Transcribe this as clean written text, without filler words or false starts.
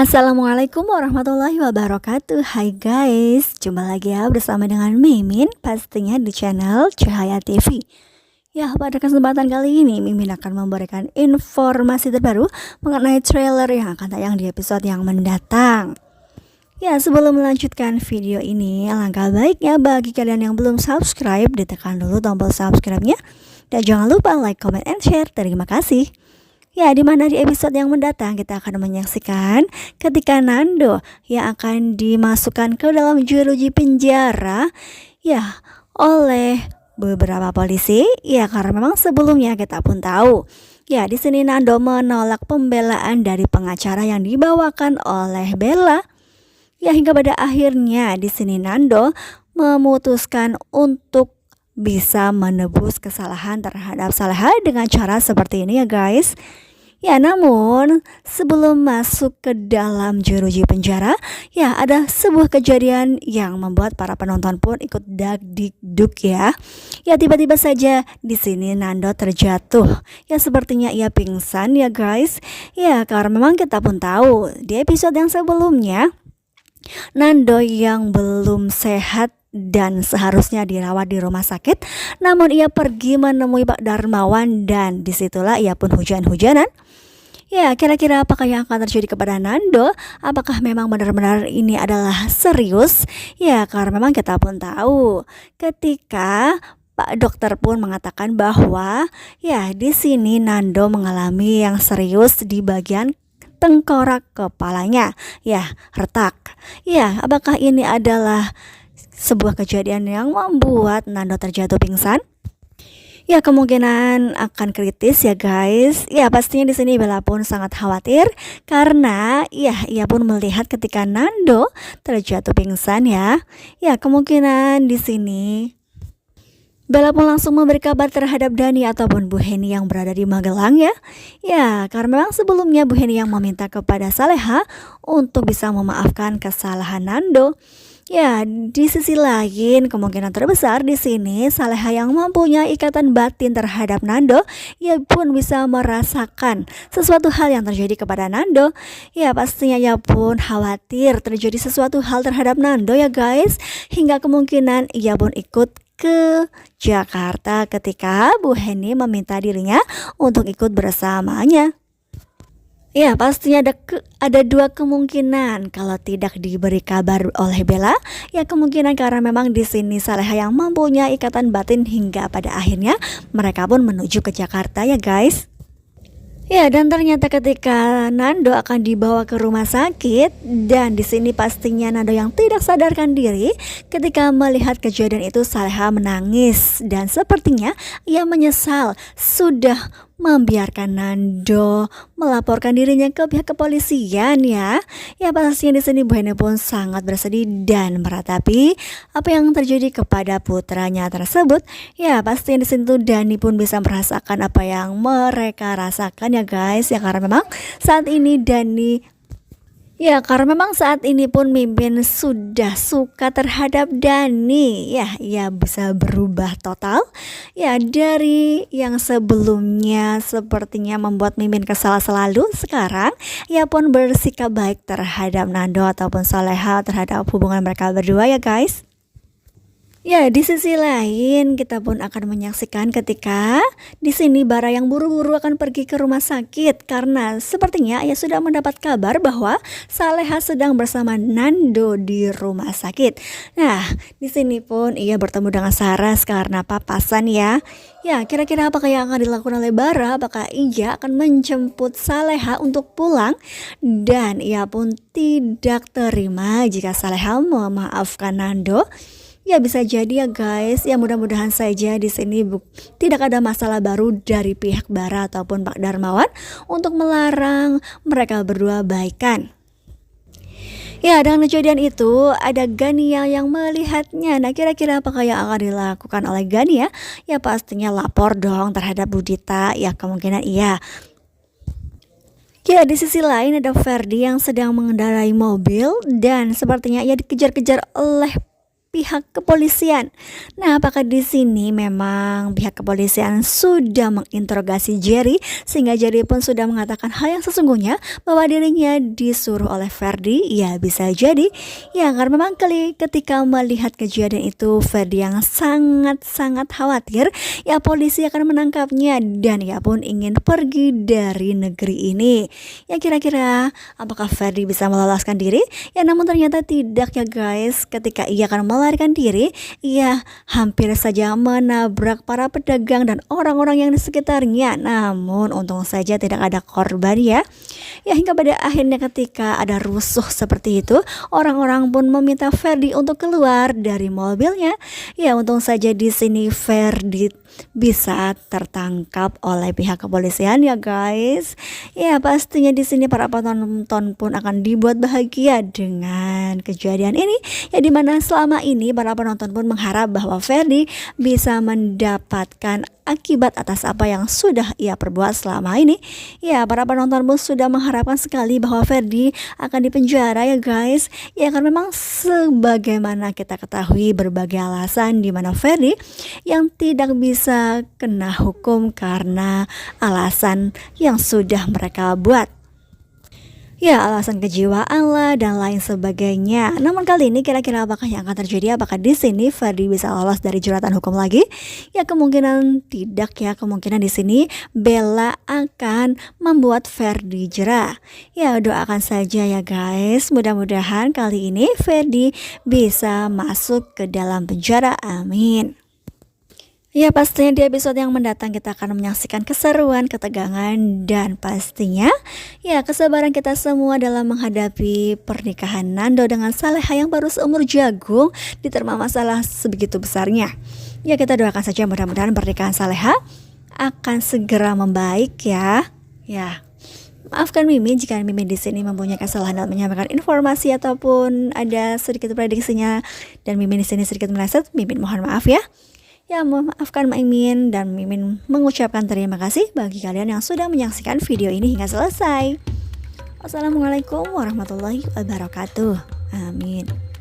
Assalamualaikum warahmatullahi wabarakatuh. Hai guys, jumpa lagi ya bersama dengan Mimin, pastinya di channel Cahaya TV. Ya, pada kesempatan kali ini Mimin akan memberikan informasi terbaru mengenai trailer yang akan tayang di episode yang mendatang. Ya, sebelum melanjutkan video ini, alangkah baiknya bagi kalian yang belum subscribe, ditekan dulu tombol subscribe-nya. Dan jangan lupa like, comment, and share. Terima kasih. Ya, dimana di episode yang mendatang kita akan menyaksikan ketika Nando yang akan dimasukkan ke dalam jeruji penjara ya oleh beberapa polisi. Ya, karena memang sebelumnya kita pun tahu ya di sini Nando menolak pembelaan dari pengacara yang dibawakan oleh Bella. Ya, hingga pada akhirnya di sini Nando memutuskan untuk bisa menebus kesalahan terhadap Saleha dengan cara seperti ini ya guys. Ya, namun sebelum masuk ke dalam jeruji penjara, ya ada sebuah kejadian yang membuat para penonton pun ikut dag-dig-dug ya. Ya, tiba-tiba saja di sini Nando terjatuh. Ya, sepertinya ia pingsan ya guys. Ya, karena memang kita pun tahu di episode yang sebelumnya Nando yang belum sehat dan seharusnya dirawat di rumah sakit, namun ia pergi menemui Pak Darmawan dan disitulah ia pun hujan-hujanan. Ya, kira-kira apakah yang akan terjadi kepada Nando? Apakah memang benar-benar ini adalah serius? Ya, karena memang kita pun tahu ketika Pak dokter pun mengatakan bahwa ya di sini Nando mengalami yang serius di bagian tengkorak kepalanya, ya retak. Ya, apakah ini adalah sebuah kejadian yang membuat Nando terjatuh pingsan? Ya, kemungkinan akan kritis ya guys. Ya, pastinya di sini Bella pun sangat khawatir karena ya ia pun melihat ketika Nando terjatuh pingsan ya. Ya, kemungkinan di sini Bella pun langsung memberi kabar terhadap Dani ataupun Bu Heni yang berada di Magelang ya. Ya, karena memang sebelumnya Bu Heni yang meminta kepada Saleha untuk bisa memaafkan kesalahan Nando. Ya, di sisi lain kemungkinan terbesar di sini Saleha yang mempunyai ikatan batin terhadap Nando, ia pun bisa merasakan sesuatu hal yang terjadi kepada Nando. Ya, pastinya ia pun khawatir terjadi sesuatu hal terhadap Nando ya guys, hingga kemungkinan ia pun ikut ke Jakarta ketika Bu Heni meminta dirinya untuk ikut bersamanya. Ya, pastinya ada dua kemungkinan kalau tidak diberi kabar oleh Bella. Ya, kemungkinan karena memang di sini Saleha yang mempunyai ikatan batin hingga pada akhirnya mereka pun menuju ke Jakarta ya guys. Ya, dan ternyata ketika Nando akan dibawa ke rumah sakit dan di sini pastinya Nando yang tidak sadarkan diri ketika melihat kejadian itu Saleha menangis dan sepertinya ia menyesal sudah membiarkan Nando melaporkan dirinya ke pihak kepolisian ya. Ya, pastinya di sini Bu Heni pun sangat bersedih dan meratapi apa yang terjadi kepada putranya tersebut. Ya, pastinya di sini tuh Dani pun bisa merasakan apa yang mereka rasakan ya guys. Ya, karena memang saat ini pun Mimin sudah suka terhadap Dani. Ya, ia bisa berubah total. Ya, dari yang sebelumnya sepertinya membuat Mimin kesal selalu, sekarang ia pun bersikap baik terhadap Nando ataupun Saleha, terhadap hubungan mereka berdua ya guys. Ya, di sisi lain kita pun akan menyaksikan ketika di sini Bara yang buru-buru akan pergi ke rumah sakit karena sepertinya ia sudah mendapat kabar bahwa Saleha sedang bersama Nando di rumah sakit. Nah, di sini pun ia bertemu dengan Saras karena papasan ya. Ya, kira-kira apakah yang akan dilakukan oleh Bara? Apakah ia akan menjemput Saleha untuk pulang? Dan ia pun tidak terima jika Saleha memaafkan Nando. Ya, bisa jadi ya guys. Ya, mudah-mudahan saja di sini tidak ada masalah baru dari pihak Bara ataupun Pak Darmawan untuk melarang mereka berdua baikan. Ya, dengan kejadian itu ada Gania yang melihatnya. Nah, kira-kira apakah yang akan dilakukan oleh Gania? Ya, pastinya lapor dong terhadap Budita. Ya, kemungkinan iya. Ya, di sisi lain ada Ferdi yang sedang mengendarai mobil dan sepertinya ia dikejar-kejar oleh pihak kepolisian. Nah, apakah di sini memang pihak kepolisian sudah menginterogasi Jerry sehingga Jerry pun sudah mengatakan hal yang sesungguhnya bahwa dirinya disuruh oleh Ferdi? Ya, bisa jadi. Ya, karena memang ketika melihat kejadian itu Ferdi yang sangat-sangat khawatir, ya polisi akan menangkapnya dan ia pun ingin pergi dari negeri ini. Ya, kira-kira apakah Ferdi bisa meloloskan diri? Ya, namun ternyata tidak ya guys. Ketika ia akan melarikan diri, ia hampir saja menabrak para pedagang dan orang-orang yang di sekitarnya. Namun untung saja tidak ada korban ya. Ya, hingga pada akhirnya ketika ada rusuh seperti itu, orang-orang pun meminta Ferdi untuk keluar dari mobilnya. Ya, untung saja di sini Ferdi bisa tertangkap oleh pihak kepolisian ya guys. Ya, pastinya di sini para penonton pun akan dibuat bahagia dengan kejadian ini. Ya, dimana selama ini para penonton pun mengharap bahwa Ferdi bisa mendapatkan akibat atas apa yang sudah ia perbuat selama ini. Ya, para penonton pun sudah mengharapkan sekali bahwa Ferdi akan dipenjara ya guys. Ya, karena memang sebagaimana kita ketahui berbagai alasan di mana Ferdi yang tidak bisa kena hukum karena alasan yang sudah mereka buat. Ya, alasan kejiwaan lah dan lain sebagainya. Namun kali ini kira-kira apakah yang akan terjadi? Apakah di sini Ferdi bisa lolos dari jeratan hukum lagi? Ya, kemungkinan tidak ya. Kemungkinan di sini Bella akan membuat Ferdi jera. Ya, doakan saja ya guys. Mudah-mudahan kali ini Ferdi bisa masuk ke dalam penjara. Amin. Ya, pastinya di episode yang mendatang kita akan menyaksikan keseruan, ketegangan, dan pastinya ya kesabaran kita semua dalam menghadapi pernikahan Nando dengan Saleha yang baru seumur jagung diterima masalah sebegitu besarnya. Ya, kita doakan saja mudah-mudahan pernikahan Saleha akan segera membaik ya. Ya. Maafkan Mimin jika Mimin di sini mempunyai kesalahan dalam menyampaikan informasi ataupun ada sedikit prediksinya dan Mimin di sini sedikit meleset. Mimin mohon maaf ya. Ya, maafkan Mimin dan Mimin mengucapkan terima kasih bagi kalian yang sudah menyaksikan video ini hingga selesai. Wassalamualaikum warahmatullahi wabarakatuh. Amin.